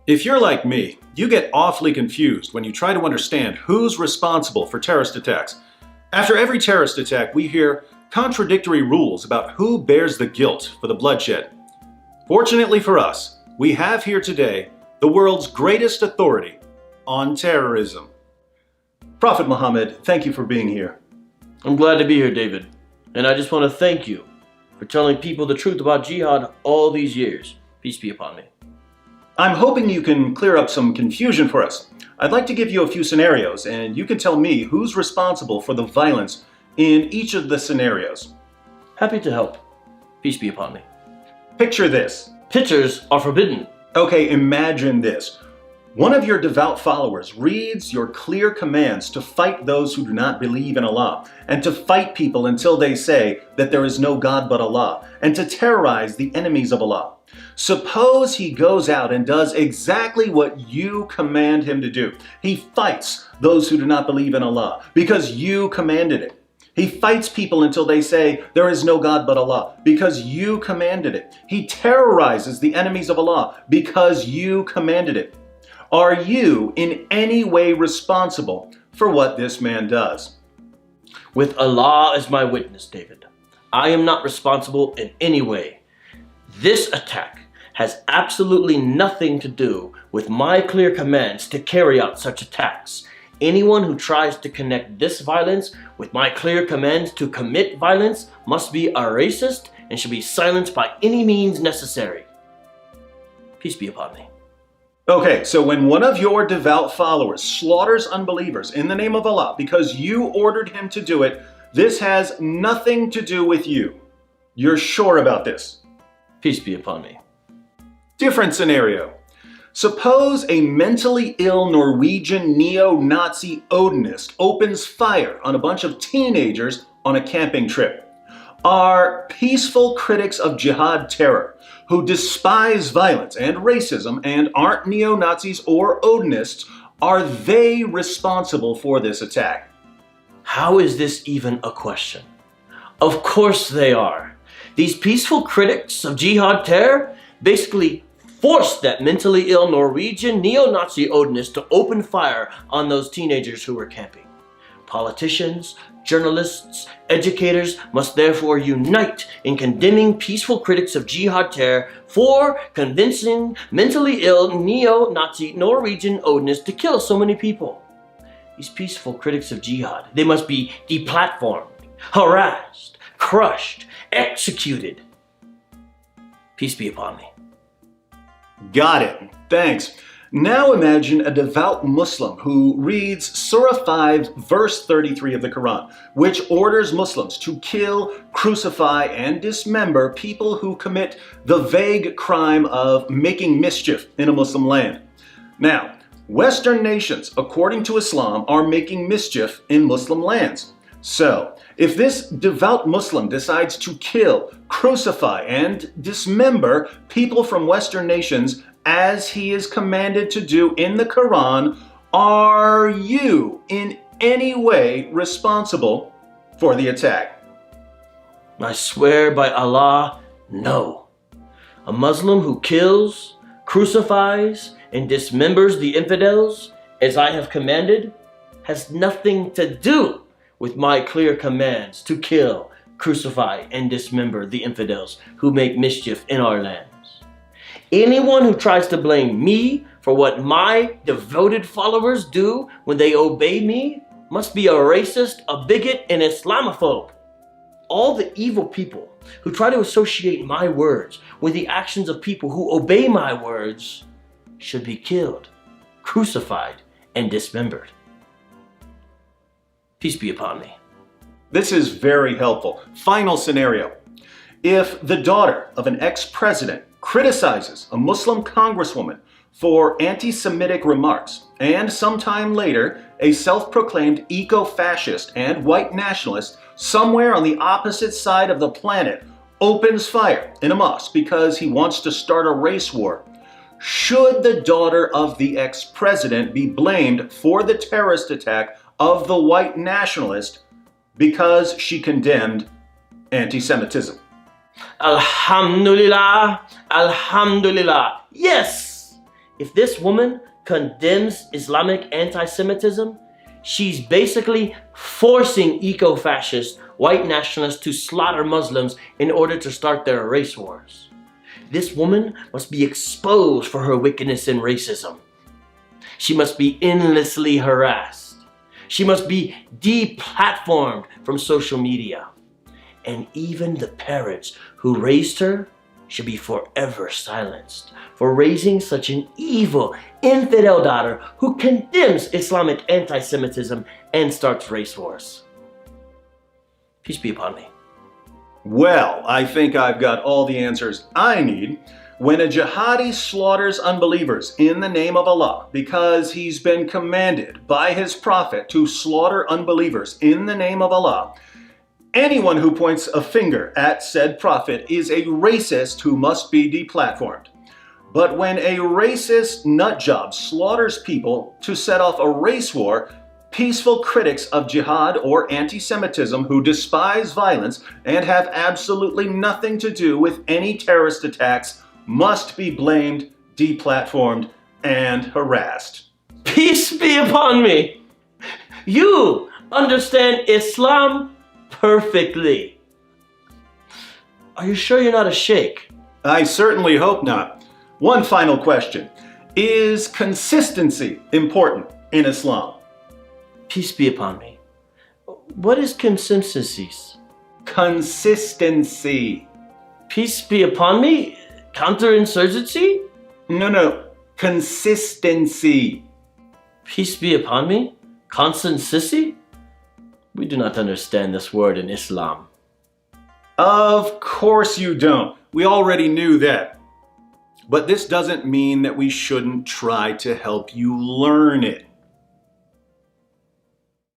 If you're like me, you get awfully confused when you try to understand who's responsible for terrorist attacks. After every terrorist attack, we hear contradictory rules about who bears the guilt for the bloodshed. Fortunately for us, we have here today the world's greatest authority on terrorism. Prophet Muhammad, thank you for being here. I'm glad to be here, David. And I just want to thank you for telling people the truth about jihad all these years. Peace be upon me. I'm hoping you can clear up some confusion for us. I'd like to give you a few scenarios, and you can tell me who's responsible for the violence in each of the scenarios. Happy to help. Peace be upon me. Picture this. Pictures are forbidden. Okay, imagine this. One of your devout followers reads your clear commands to fight those who do not believe in Allah, and to fight people until they say that there is no God but Allah, and to terrorize the enemies of Allah. Suppose he goes out and does exactly what you command him to do. He fights those who do not believe in Allah because you commanded it. He fights people until they say there is no God but Allah because you commanded it. He terrorizes the enemies of Allah because you commanded it. Are you in any way responsible for what this man does? With Allah as my witness, David, I am not responsible in any way. This attack has absolutely nothing to do with my clear commands to carry out such attacks. Anyone who tries to connect this violence with my clear commands to commit violence must be a racist and should be silenced by any means necessary. Peace be upon me. Okay, so when one of your devout followers slaughters unbelievers in the name of Allah because you ordered him to do it, this has nothing to do with you. You're sure about this? Peace be upon me. Different scenario. Suppose a mentally ill Norwegian neo-Nazi Odinist opens fire on a bunch of teenagers on a camping trip. Are peaceful critics of jihad terror, who despise violence and racism and aren't neo-Nazis or Odinists, are they responsible for this attack? How is this even a question? Of course they are. These peaceful critics of jihad terror basically forced that mentally ill Norwegian neo-Nazi Odinist to open fire on those teenagers who were camping. Politicians, journalists, educators must therefore unite in condemning peaceful critics of jihad terror for convincing mentally ill neo-Nazi Norwegian Odinists to kill so many people. These peaceful critics of jihad, they must be deplatformed, harassed, crushed, executed. Peace be upon me. Got it. Thanks. Now imagine a devout Muslim who reads Surah 5, verse 33 of the Quran, which orders Muslims to kill, crucify, and dismember people who commit the vague crime of making mischief in a Muslim land. Now, Western nations, according to Islam, are making mischief in Muslim lands. So, if this devout Muslim decides to kill, crucify, and dismember people from Western nations as he is commanded to do in the Quran, are you in any way responsible for the attack? I swear by Allah, no. A Muslim who kills, crucifies, and dismembers the infidels, as I have commanded, has nothing to do with my clear commands to kill, crucify, and dismember the infidels who make mischief in our lands. Anyone who tries to blame me for what my devoted followers do when they obey me must be a racist, a bigot, and Islamophobe. All the evil people who try to associate my words with the actions of people who obey my words should be killed, crucified, and dismembered. Peace be upon me. This is very helpful. Final scenario. If the daughter of an ex-president criticizes a Muslim congresswoman for anti-Semitic remarks, and sometime later, a self-proclaimed eco-fascist and white nationalist somewhere on the opposite side of the planet opens fire in a mosque because he wants to start a race war, should the daughter of the ex-president be blamed for the terrorist attack of the white nationalist because she condemned anti-Semitism? Alhamdulillah, Alhamdulillah. Yes! If this woman condemns Islamic anti-Semitism, she's basically forcing eco-fascist white nationalists to slaughter Muslims in order to start their race wars. This woman must be exposed for her wickedness and racism. She must be endlessly harassed. She must be deplatformed from social media. And even the parents who raised her should be forever silenced for raising such an evil, infidel daughter who condemns Islamic anti-Semitism and starts race wars. Peace be upon me. Well, I think I've got all the answers I need. When a jihadi slaughters unbelievers in the name of Allah because he's been commanded by his prophet to slaughter unbelievers in the name of Allah, anyone who points a finger at said prophet is a racist who must be deplatformed. But when a racist nutjob slaughters people to set off a race war, peaceful critics of jihad or anti-Semitism who despise violence and have absolutely nothing to do with any terrorist attacks must be blamed, deplatformed, and harassed. Peace be upon me. You understand Islam perfectly. Are you sure you're not a sheikh? I certainly hope not. One final question. Is consistency important in Islam? Peace be upon me. What is consistencies? Consistency. Peace be upon me? Counterinsurgency? No. Consistency. Peace be upon me? Constancy? We do not understand this word in Islam. Of course you don't. We already knew that. But this doesn't mean that we shouldn't try to help you learn it.